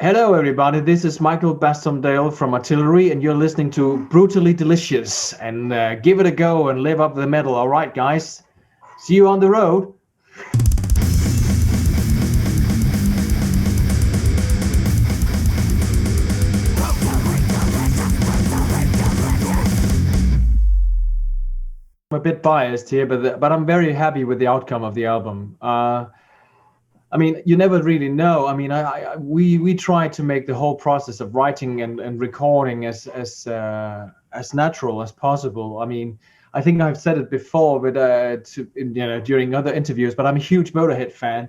Hello, everybody. This is Michael Bastholm Dahl from Artillery, and you're listening to Brutally Delicious. And give it a go and live up the medal. All right, guys. See you on the road. I'm a bit biased here, but I'm very happy with the outcome of the album. I mean, you never really know. I mean, we try to make the whole process of writing and recording as natural as possible. I mean, I think I've said it before, but during other interviews. But I'm a huge Motorhead fan,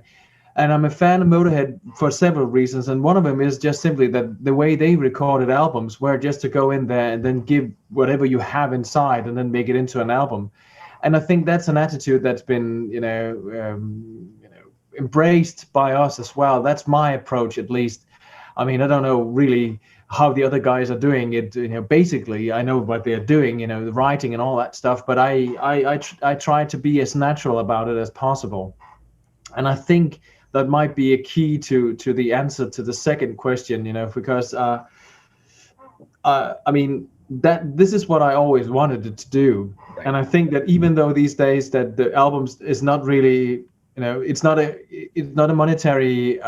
and I'm a fan of Motorhead for several reasons. And one of them is just simply that the way they recorded albums were just to go in there and then give whatever you have inside and then make it into an album. And I think that's an attitude that's been, embraced by us as well. That's my approach, at least. I mean, I don't know really how the other guys are doing it. Basically, I know what they're doing. The writing and all that stuff. But I try to be as natural about it as possible. And I think that might be a key to the answer to the second question. Because I mean that this is what I always wanted it to do. Right. And I think that even though these days that the albums is not really, it's not a monetary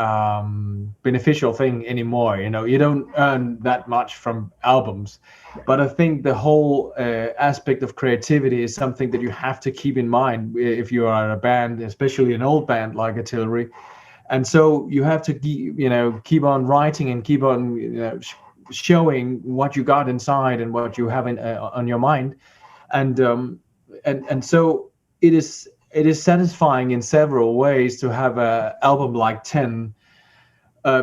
beneficial thing anymore. You don't earn that much from albums, but I think the whole aspect of creativity is something that you have to keep in mind if you are a band, especially an old band like Artillery. And so you have to keep on writing and keep on showing what you got inside and what you have on your mind. And um, and and so it is satisfying in several ways to have a album like 10,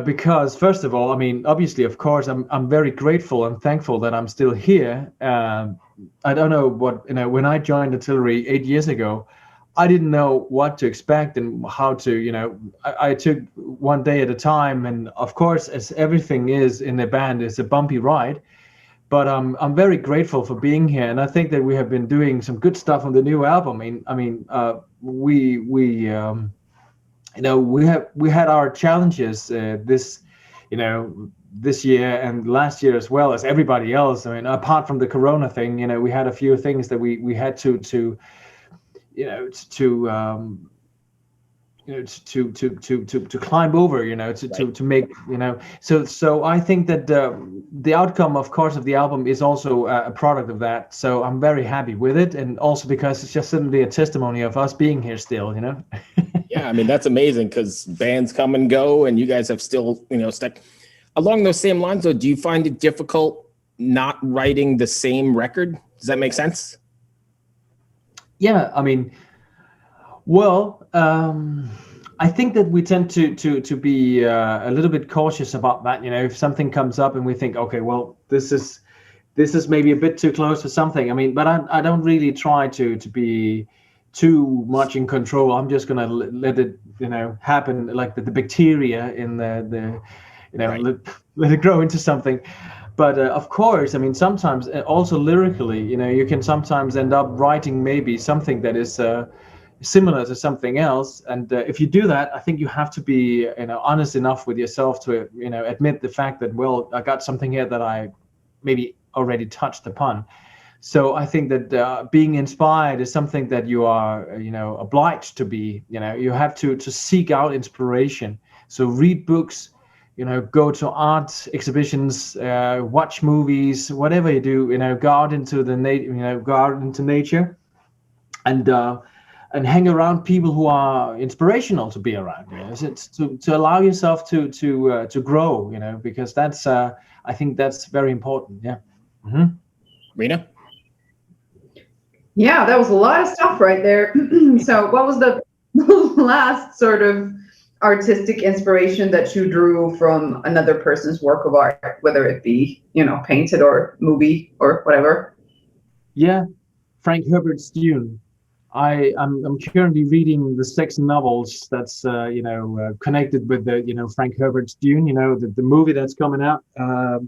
because first of all, I mean, obviously, of course, I'm very grateful and thankful that I'm still here. I don't know what, when I joined Artillery 8 years ago, I didn't know what to expect and how to, I took one day at a time. And of course, as everything is in the band, it's a bumpy ride. But I'm very grateful for being here, and I think that we have been doing some good stuff on the new album. We had our challenges this year and last year as well as everybody else. I mean, apart from the Corona thing, we had a few things that we had to you know to to climb over, Right. to make, so I think that the outcome, of course, of the album is also a product of that. So I'm very happy with it, and also because it's just simply a testimony of us being here still. Yeah, I mean that's amazing because bands come and go, and you guys have still, stuck along those same lines. Though, do you find it difficult not writing the same record? Does that make sense? Yeah, I mean, well, I think that we tend to be a little bit cautious about that. If something comes up and we think, okay, well, this is maybe a bit too close to something. I mean, but I don't really try to be too much in control. I'm just gonna let it, happen, like the bacteria in the Right. let it grow into something. But of course, I mean, sometimes also lyrically, you can sometimes end up writing maybe something that is similar to something else. And if you do that, I think you have to be, honest enough with yourself to, admit the fact that, well, I got something here that I maybe already touched upon. So I think that being inspired is something that you are, obliged to be. You have to seek out inspiration. So read books, go to art exhibitions, watch movies, whatever you do, go out into go out into nature, and hang around people who are inspirational to be around. It's to allow yourself to grow. Because that's I think that's very important. Yeah. Hmm. Rena? Yeah, that was a lot of stuff right there. So, what was the last sort of artistic inspiration that you drew from another person's work of art, whether it be, painted or movie or whatever? Yeah, Frank Herbert's Dune. I'm currently reading the six novels that's connected with the Frank Herbert's Dune. The movie that's coming out. Uh,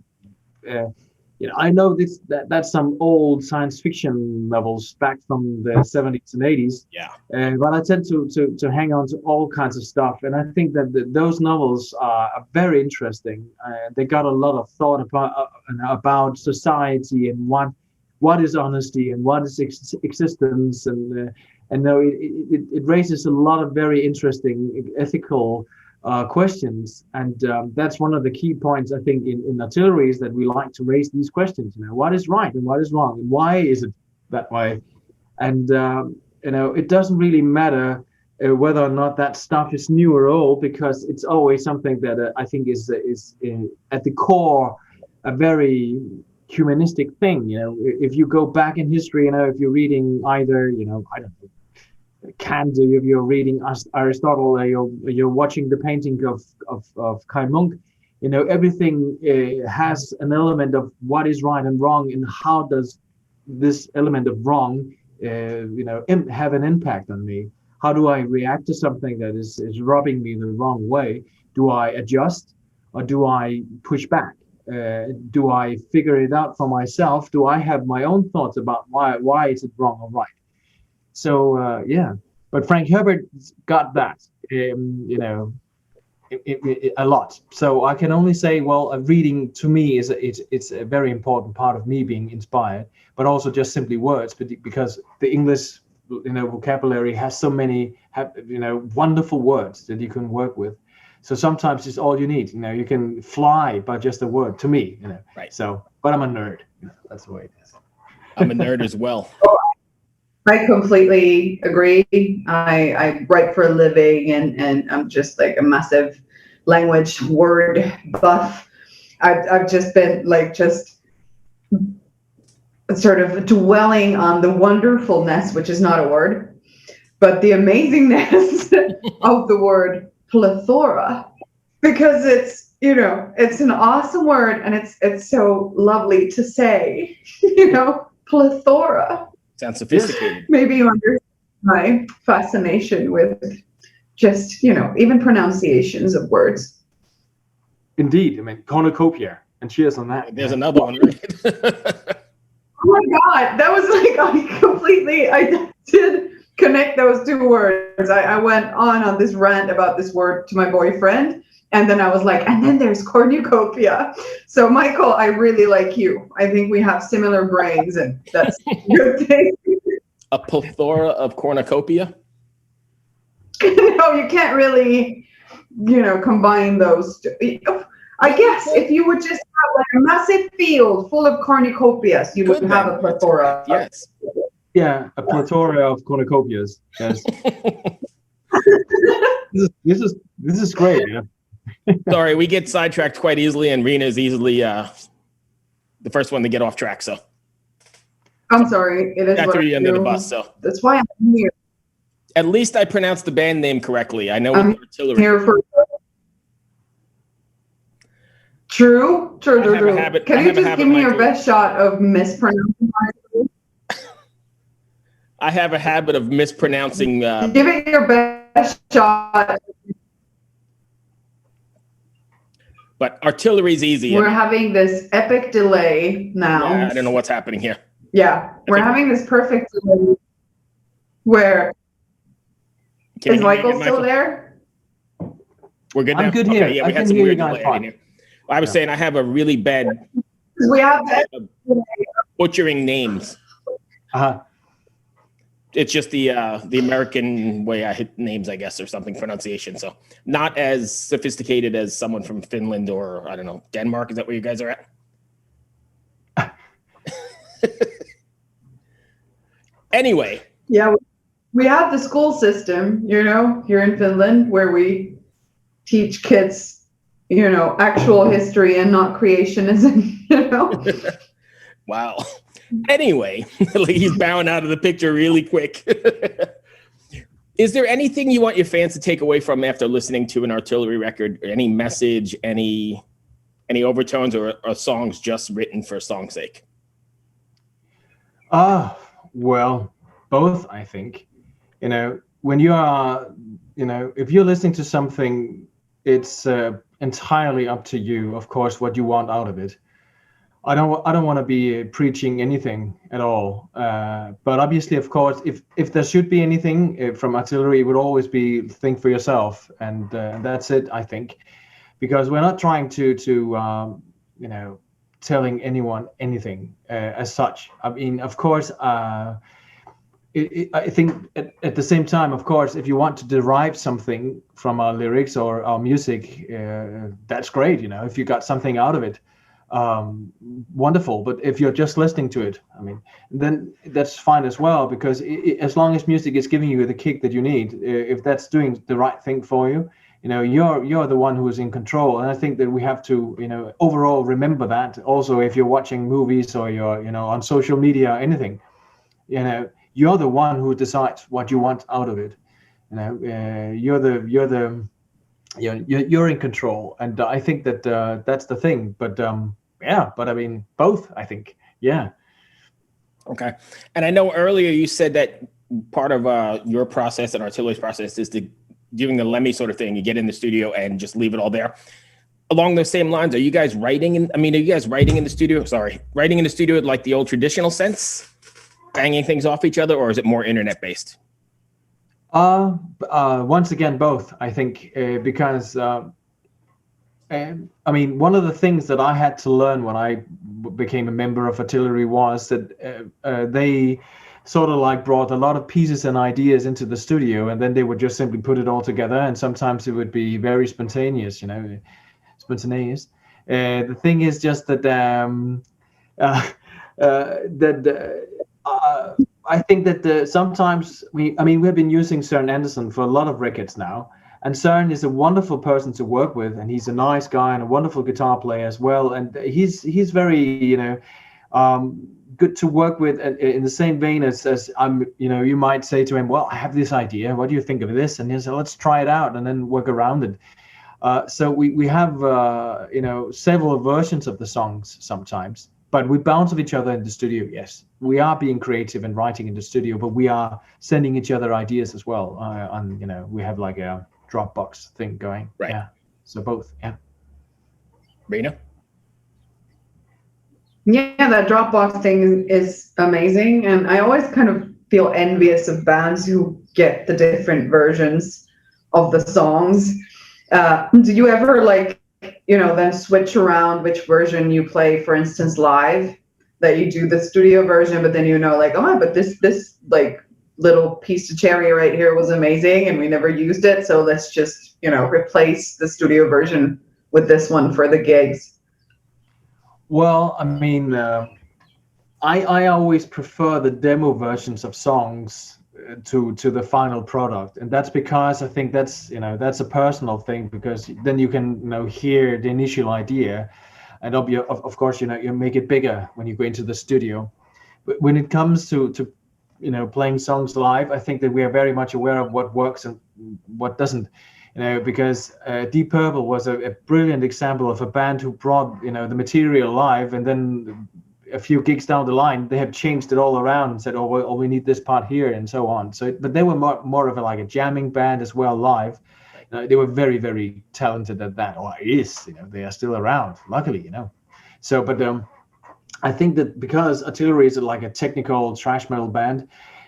I know that's some old science fiction novels back from the 70s and 80s. Yeah. But I tend to hang on to all kinds of stuff, and I think that those novels are very interesting. They got a lot of thought about society and what is honesty and what is existence, and no, it raises a lot of very interesting ethical questions, and that's one of the key points I think in artillery, is that we like to raise these questions. What is right and what is wrong, and why is it that way? And it doesn't really matter whether or not that stuff is new or old, because it's always something that I think is at the core a very humanistic thing. If you go back in history, if you're reading either, I don't know, Kant, if you're reading Aristotle, or you're watching the painting of Kai Munk, everything has an element of what is right and wrong, and how does this element of wrong, have an impact on me? How do I react to something that is rubbing me the wrong way? Do I adjust, or do I push back? Do I figure it out for myself? Do I have my own thoughts about why is it wrong or right? So yeah, but Frank Herbert got that, a lot. So I can only say, well, reading to me it's a very important part of me being inspired, but also just simply words, because the English vocabulary has so many wonderful words that you can work with. So sometimes it's all you need. You can fly by just a word. To me, Right. So, but I'm a nerd. That's the way it is. I'm a nerd as well. I completely agree. I write for a living, and I'm just like a massive language word buff. I've just been just sort of dwelling on the wonderfulness, which is not a word, but the amazingness of the word plethora, because it's an awesome word, and it's so lovely to say, plethora. Sounds sophisticated. Maybe you understand my fascination with just, even pronunciations of words. Indeed. I mean, cornucopia, and cheers on that. There's another one, right? Oh my God. That was I did connect those two words. I went on this rant about this word to my boyfriend. And then I was like, and then there's cornucopia. So Michael, I really like you. I think we have similar brains, and that's a good thing. A plethora of cornucopia? No, you can't really, combine those two. I guess if you would just have a massive field full of cornucopias, you would have a plethora. Yes. Yeah, a plethora of cornucopias. Yes. This is great. Sorry, we get sidetracked quite easily, and Riina is easily the first one to get off track. So I'm sorry. It is I threw you under the bus. So that's why I'm here. At least I pronounced the band name correctly. I know I'm it's artillery. Here for True. Can you just give me your best shot of mispronouncing? I have a habit of mispronouncing. Give it your best shot. But artillery's easy. We're having this epic delay now. Yeah, I don't know what's happening here. Yeah, we're having this perfect delay where is Michael still there? We're good now? I'm good here. Okay, yeah, we I had can some hear weird you guys delay. fine. I was saying I have a really bad We have that. butchering names. Uh-huh. It's just the American way I hit names, I guess, or something, pronunciation. So not as sophisticated as someone from Finland or, I don't know, Denmark. Is that where you guys are at? Anyway. Yeah, we have the school system, here in Finland, where we teach kids, actual history and not creationism, Wow. Anyway, he's bowing out of the picture really quick. Is there anything you want your fans to take away from after listening to an artillery record? Any message, any overtones, or songs just written for song's sake? Well, both, I think. When you are, if you're listening to something, it's entirely up to you, of course, what you want out of it. I don't want to be preaching anything at all. But obviously, of course, if there should be anything from artillery, it would always be think for yourself, and that's it. I think, because we're not trying to you know, telling anyone anything as such. I mean, of course. I think at the same time, of course, if you want to derive something from our lyrics or our music, that's great. You know, if you got something out of it, wonderful. But if you're just listening to it, I mean, then that's fine as well, because as long as music is giving you the kick that you need, if that's doing the right thing for you, you know, you're the one who is in control. And I think that we have to, you know, overall remember that. Also, if you're watching movies or you're, you know, on social media or anything, you know, you're the one who decides what you want out of it. You know, you're in control, and I think that that's the thing. But yeah, but I mean, both. I think, yeah. Okay. And I know earlier you said that part of your process and Artillery's process is to doing the Lemmy sort of thing. You get in the studio and just leave it all there. Along those same lines, are you guys writing in? I mean, are you guys writing in the studio? Sorry, writing in the studio like the old traditional sense, banging things off each other, or is it more internet based? Once again, both. I think because I mean, one of the things that I had to learn when I became a member of Artillery was that they sort of like brought a lot of pieces and ideas into the studio, and then they would just simply put it all together. And sometimes it would be very spontaneous, you know, spontaneous. The thing is just that uh, that I think that sometimes I mean, we've been using Søren Andersen for a lot of records now, and Søren is a wonderful person to work with, and he's a nice guy and a wonderful guitar player as well, and he's very, you know, good to work with. In the same vein as I'm, you know, you might say to him, well, I have this idea, what do you think of this? And he said, let's try it out and then work around it. So we have you know, several versions of the songs sometimes, but we bounce off each other in the studio. Yes, we are being creative and writing in the studio, but we are sending each other ideas as well. And you know, we have like a Dropbox thing going. Right. Yeah. So both. Yeah. Riina? Yeah, that Dropbox thing is amazing, and I always kind of feel envious of bands who get the different versions of the songs. Do you ever, like, you know, then switch around which version you play, for instance, live? That you do the studio version, but then you know, like, oh, but this like little piece of cherry right here was amazing, and we never used it, so let's just, you know, replace the studio version with this one for the gigs. Well, I mean, I always prefer the demo versions of songs to the final product, and that's because I think that's, you know, that's a personal thing, because then you can, you know, hear the initial idea, and of course, you know, you make it bigger when you go into the studio. But when it comes to you know, playing songs live, I think that we are very much aware of what works and what doesn't. You know, because Deep Purple was a brilliant example of a band who brought, you know, the material live, and then a few gigs down the line, they have changed it all around and said, oh, well, we need this part here, and so on. So, but they were more of like a jamming band as well live. They were very, very talented at that, or is, you know, they are still around, luckily, you know. So, but I think that because Artillery is like a technical thrash metal band,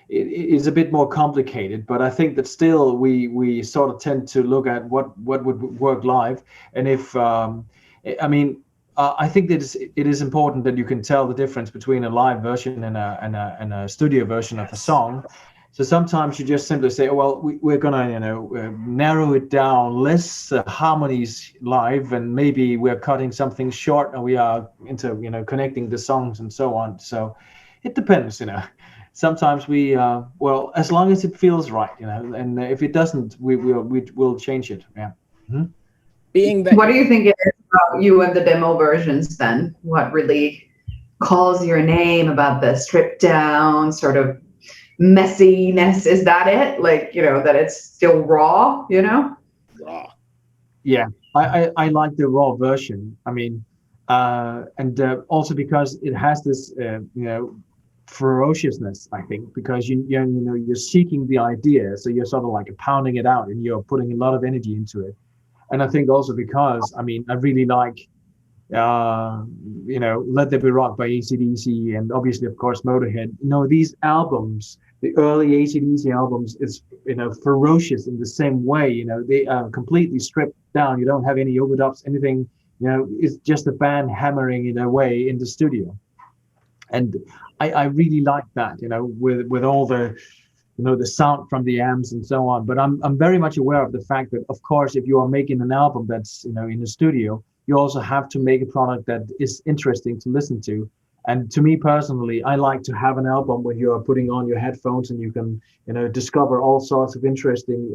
it is a bit more complicated, but I think that still we sort of tend to look at what would work live. And if I mean, I think that it is important that you can tell the difference between a live version and a studio version of a song. So sometimes you just simply say, oh, well, we're gonna, you know, narrow it down, less harmonies live, and maybe we're cutting something short, and we are into, you know, connecting the songs and so on. So it depends, you know. Sometimes we well, as long as it feels right, you know, and if it doesn't, we'll change it. Yeah. Mm-hmm. Being that What do you think it is about you and the demo versions then? What really calls your name about the stripped down sort of messiness? Is that it? Like, you know, that it's still raw, you know? raw. Yeah, I like the raw version. I mean, and also because it has this, you know, ferociousness. I think because you know, you're seeking the idea, so you're sort of like pounding it out, and you're putting a lot of energy into it. And I think also because, I mean, I really like, Let There Be Rock by AC/DC, and obviously, of course, Motorhead. These albums, the early AC/DC albums, is ferocious in the same way. They are completely stripped down. You don't have any overdubs, anything. It's just a band hammering in a way in the studio, and I really like that. With all the sound from the amps and so on. But I'm very much aware of the fact that, of course, if you are making an album that's in the studio, you also have to make a product that is interesting to listen to. And to me personally, I like to have an album where you are putting on your headphones and you can discover all sorts of interesting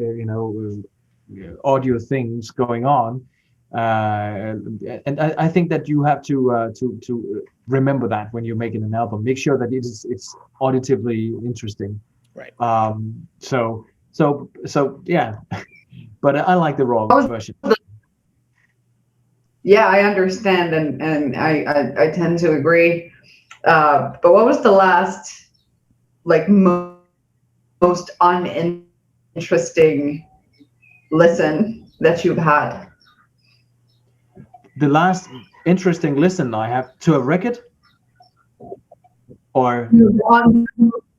audio things going on. And I think that you have to remember that when you're making an album. Make sure that it's auditively interesting. Right. So yeah, but I like the raw version. Yeah, I understand, and I tend to agree. But what was the last, like, most uninteresting listen that you've had? The last interesting listen I have to a record, or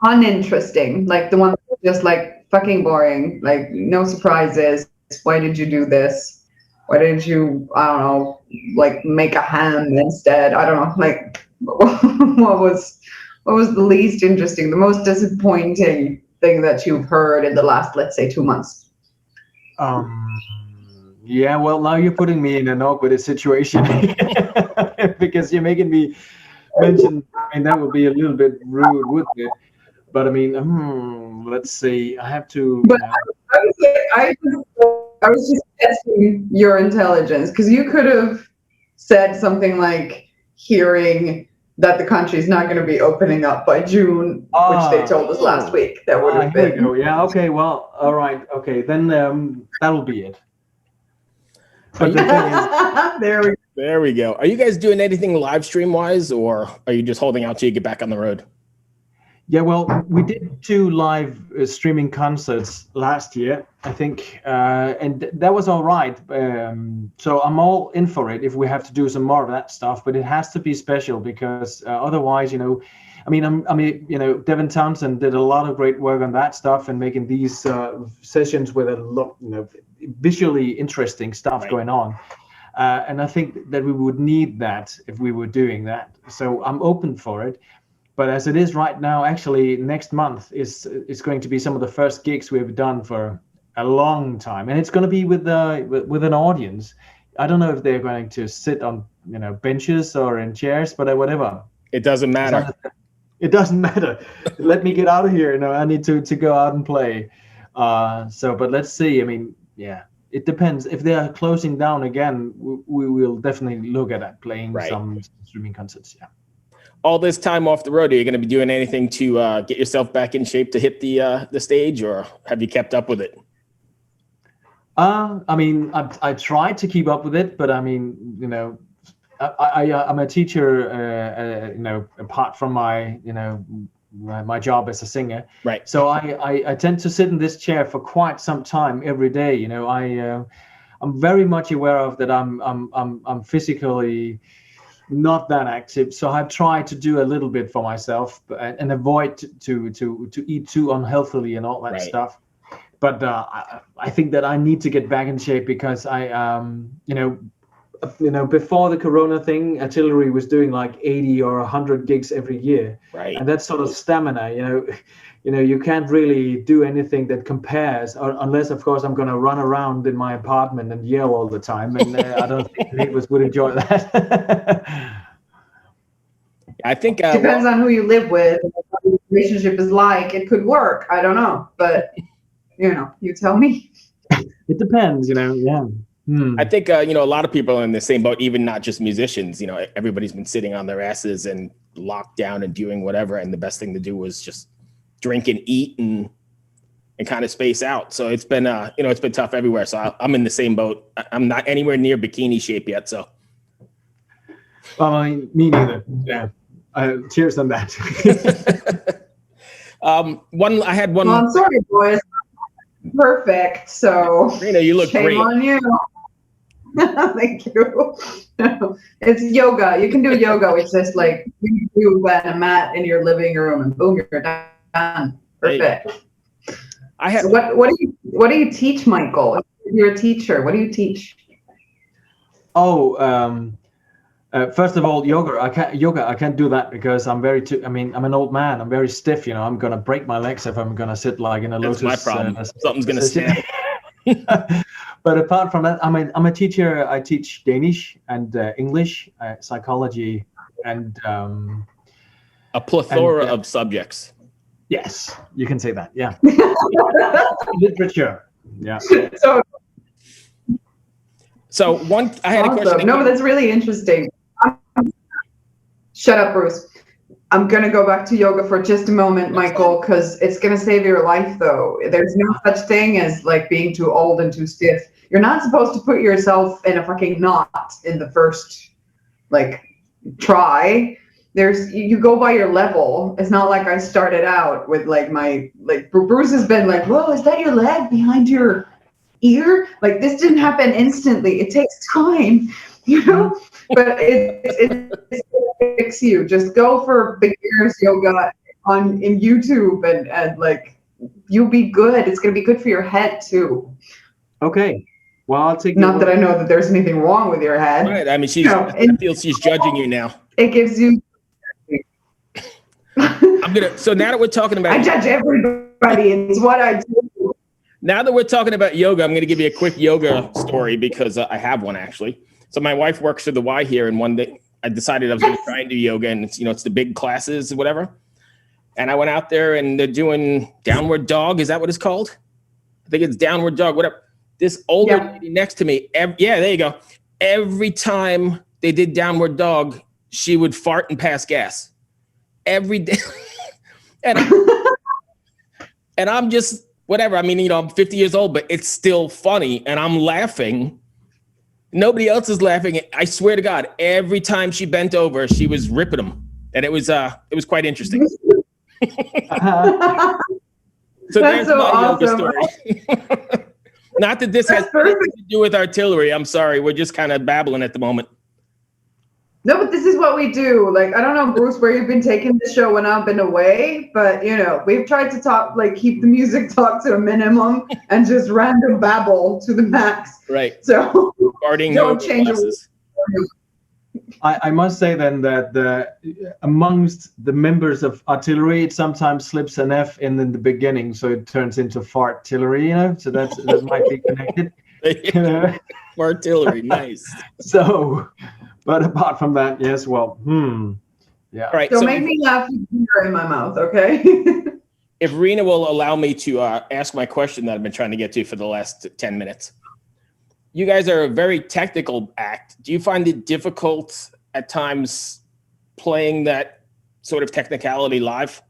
uninteresting, like the one that's just like fucking boring, like no surprises. Why did you do this? Why didn't you, I don't know, like make a ham instead? I don't know, like what was the least interesting, the most disappointing thing that you've heard in the last, let's say, 2 months? Yeah, well, now you're putting me in an awkward situation because you're making me mention. I mean, that would be a little bit rude, wouldn't it? But I mean, let's see. I have to. But I was just testing your intelligence, because you could have said something like hearing that the country is not going to be opening up by June, which they told us last week. That would have been. Here we go. Yeah. Okay. Well. All right. Okay. Then that'll be it. But the thing is, there we go. Are you guys doing anything live stream wise, or are you just holding out till you get back on the road? Yeah, well, we did 2 live streaming concerts last year, I think, and that was all right. So I'm all in for it if we have to do some more of that stuff, but it has to be special because otherwise, Devin Townsend did a lot of great work on that stuff and making these sessions with a lot, visually interesting stuff going on. And I think that we would need that if we were doing that. So I'm open for it. But as it is right now, actually, next month is going to be some of the first gigs we've done for a long time, and it's going to be with an audience. I don't know if they're going to sit on benches or in chairs, but whatever. It doesn't matter. It doesn't matter. Let me get out of here. I need to go out and play. But let's see. I mean, yeah, it depends. If they are closing down again, we will definitely look at that, playing some streaming concerts. Yeah. All this time off the road, are you going to be doing anything to get yourself back in shape to hit the stage, or have you kept up with it? I mean, I tried to keep up with it, but I mean, I'm a teacher, apart from my job as a singer. Right. So I tend to sit in this chair for quite some time every day. I'm very much aware of that. I'm physically not that active, so I've tried to do a little bit for myself and avoid to eat too unhealthily and all that stuff. But I think that I need to get back in shape because before the Corona thing, Artillery was doing like 80 or 100 gigs every year, and that sort of stamina, you can't really do anything that compares, unless, of course, I'm going to run around in my apartment and yell all the time, and I don't think neighbors would enjoy that. I think depends on who you live with, what the relationship is like. It could work. I don't know, but you tell me. It depends, yeah. I think a lot of people are in the same boat, even not just musicians. Everybody's been sitting on their asses and locked down and doing whatever, and the best thing to do was just drink and eat and kind of space out. So it's been it's been tough everywhere. So I'm in the same boat. I'm not anywhere near bikini shape yet. So well, I mean, me neither. Yeah. Cheers on that. I had one. Well, I'm sorry, boys. Perfect. So Riina, you look shame great. on you. Thank you. It's yoga. You can do yoga. It's just like you do on a mat in your living room, and boom, you're done. Perfect. So what do you teach, Michael? You're a teacher. What do you teach? First of all, I can't do that because I'm I'm an old man. I'm very stiff. I'm gonna break my legs if I'm gonna sit like in a That's lotus. my problem. Something's gonna snap. But apart from that, I'm a teacher. I teach Danish and English, psychology, and a plethora of subjects. Yes, you can say that. Yeah, literature. Yeah. So I had a question. No, that's really interesting. Shut up, Bruce. I'm going to go back to yoga for just a moment, Michael, because it's going to save your life, though. There's no such thing as like being too old and too stiff. You're not supposed to put yourself in a fucking knot in the first like try. You go by your level. It's not like I started out with Bruce has been like, whoa, is that your leg behind your ear? Like, this didn't happen instantly. It takes time, but it fix you. Just go for beginners yoga in YouTube and like you'll be good. It's gonna be good for your head too. Okay. Well, I'll take. Not that I know that there's anything wrong with your head. Right. I mean, I feel she's judging you now. It gives you. So now that we're talking about, I judge everybody. It's what I do. Now that we're talking about yoga, I'm going to give you a quick yoga story because I have one actually. So my wife works for the Y here, and one day I decided I was going to try and do yoga, and it's the big classes or whatever. And I went out there, and they're doing downward dog. Is that what it's called? I think it's downward dog. Whatever. This older lady next to me. There you go. Every time they did downward dog, she would fart and pass gas. Every day. and I'm just whatever. I mean, I'm 50 years old, but it's still funny, and I'm laughing. Nobody else is laughing. I swear to God, every time she bent over, she was ripping them, and it was quite interesting. So that's there's so my awesome. yoga story. Not that this has anything to do with artillery. I'm sorry, we're just kind of babbling at the moment. No, but this is what we do. Like, I don't know, Bruce, where you've been taking the show when I've been away, but we've tried to keep the music talk to a minimum and just random babble to the max. Right. So don't change it. I must say then that amongst the members of artillery, it sometimes slips an F in the beginning, so it turns into fartillery, so that might be connected. Artillery, nice. So, but apart from that, yes, well, yeah. All right. So make me laugh with finger in my mouth, okay? If Riina will allow me to ask my question that I've been trying to get to for the last 10 minutes. You guys are a very technical act. Do you find it difficult at times playing that sort of technicality live?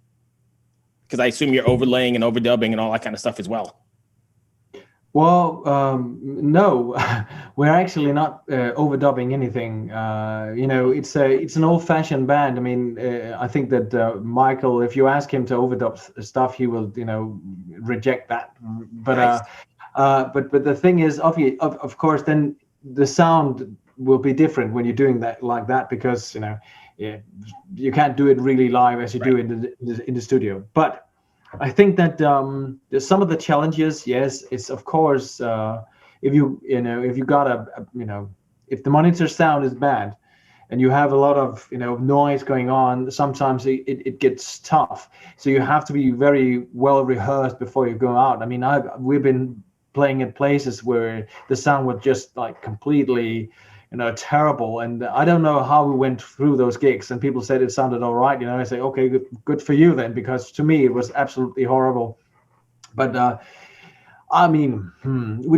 Because I assume you're overlaying and overdubbing and all that kind of stuff as well. Well, no, we're actually not overdubbing anything. It's an old-fashioned band. I mean, I think that Michael, if you ask him to overdub stuff, he will, reject that. But nice. But the thing is, of course, then the sound will be different when you're doing that like that because you can't do it really live as you do in the studio. But I think that some of the challenges, yes, it's of course if you got if the monitor sound is bad and you have a lot of noise going on, sometimes it gets tough. So you have to be very well rehearsed before you go out. I mean, we've been playing at places where the sound was just like completely terrible, and I don't know how we went through those gigs, and people said it sounded all right. I say, okay, good for you then, because to me it was absolutely horrible. But I mean, we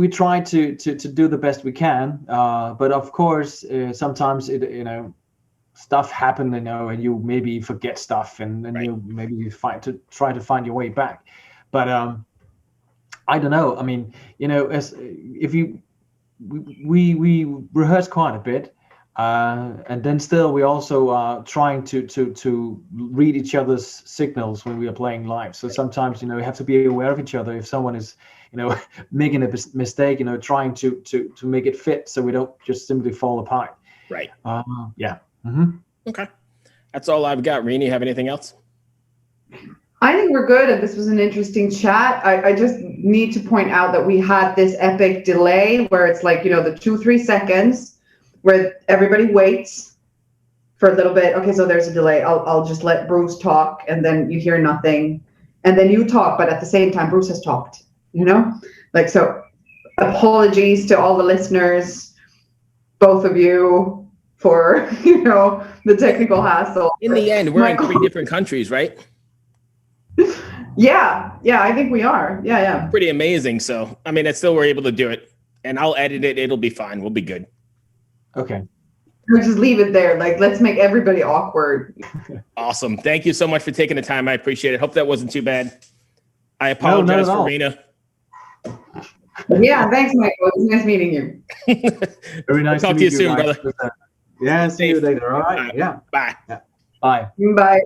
try to do the best we can, but of course sometimes it stuff happen, and you maybe forget stuff, and you maybe try to find your way back. But I don't know. I mean, as if you we rehearse quite a bit. And then still we also are trying to read each other's signals when we are playing live. So sometimes, you know, we have to be aware of each other. If someone is, you know, making a mistake, you know, trying to make it fit so we don't just simply fall apart. Right. Yeah. Mm-hmm. Okay. That's all I've got. Riina, you have anything else? I think we're good, and this was an interesting chat. I just need to point out that we had this epic delay where it's like, you know, the 2-3 seconds where everybody waits for a little bit. Okay, so there's a delay. I'll just let Bruce talk, and then you hear nothing, and then you talk, but at the same time, Bruce has talked. You know, like, so. Apologies to all the listeners, both of you, for, you know, the technical hassle. In the end, we're in 3 different countries, right? Yeah, I think we are. Yeah. Pretty amazing. So, I mean, it's still we're able to do it, and I'll edit it. It'll be fine. We'll be good. Okay. We'll just leave it there. Like, let's make everybody awkward. Awesome. Thank you so much for taking the time. I appreciate it. Hope that wasn't too bad. I apologize for Riina. Yeah, thanks, Michael. It was nice meeting you. Very nice. Talk to you soon, brother. Yeah, see you later. All right. Yeah. Bye. Yeah. Bye. Bye.